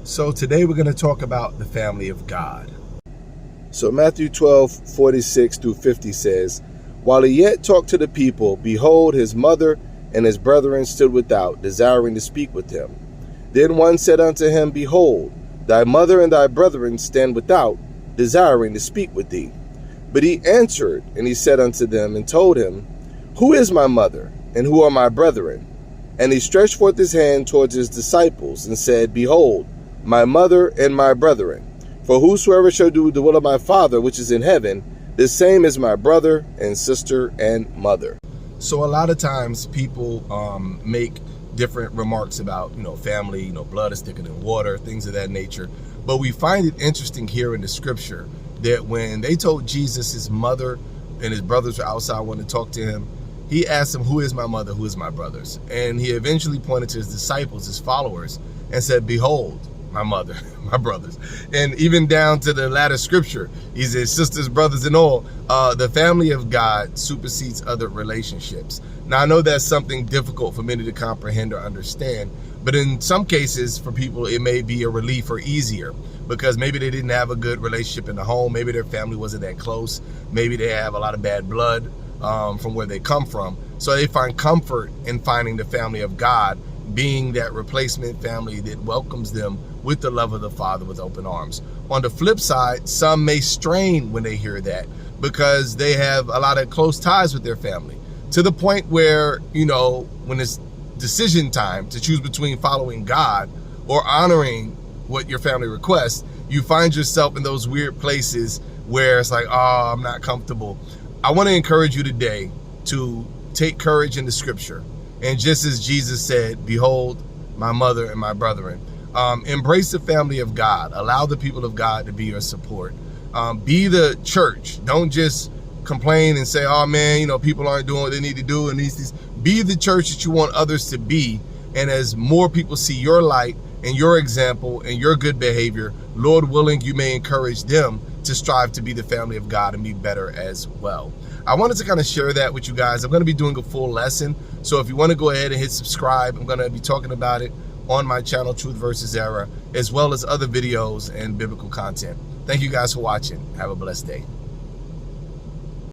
So today we're going to talk about the family of God. So Matthew 12:46 through 50 says, "While he yet talked to the people, behold, his mother and his brethren stood without, desiring to speak with him. Then one said unto him, Behold, thy mother and thy brethren stand without, desiring to speak with thee. But he answered, and he said unto them, and told him, Who is my mother, and who are my brethren? And he stretched forth his hand towards his disciples, and said, Behold, my mother and my brethren. For whosoever shall do the will of my Father which is in heaven, the same is my brother and sister and mother." So a lot of times people make different remarks about, family, blood is thicker than water, things of that nature. But we find it interesting here in the scripture that when they told Jesus his mother and his brothers were outside wanting to talk to him, he asked them, "Who is my mother? Who is my brothers?" And he eventually pointed to his disciples, his followers, and said, "Behold, my mother, my brothers." And even down to the latter scripture, he says, "Sisters, brothers, and all." The family of God supersedes other relationships. Now, I know that's something difficult for many to comprehend or understand, but in some cases, for people, it may be a relief or easier because maybe they didn't have a good relationship in the home. Maybe their family wasn't that close. Maybe they have a lot of bad blood from where they come from. So they find comfort in finding the family of God being that replacement family that welcomes them with the love of the Father with open arms. On the flip side, some may strain when they hear that because they have a lot of close ties with their family, to the point where, when it's decision time to choose between following God or honoring what your family requests, you find yourself in those weird places where it's like, oh, I'm not comfortable. I want to encourage you today to take courage in the scripture. And just as Jesus said, "Behold, my mother and my brethren," embrace the family of God. Allow the people of God to be your support. Be the church. Don't just complain and say, "Oh man, people aren't doing what they need to do." And these. Be the church that you want others to be. And as more people see your light and your example and your good behavior, Lord willing, you may encourage them to strive to be the family of God and be better as well. I wanted to kind of share that with you guys. I'm going to be doing a full lesson. So if you want to go ahead and hit subscribe, I'm going to be talking about it on my channel, Truth versus Error, as well as other videos and biblical content. Thank you guys for watching. Have a blessed day.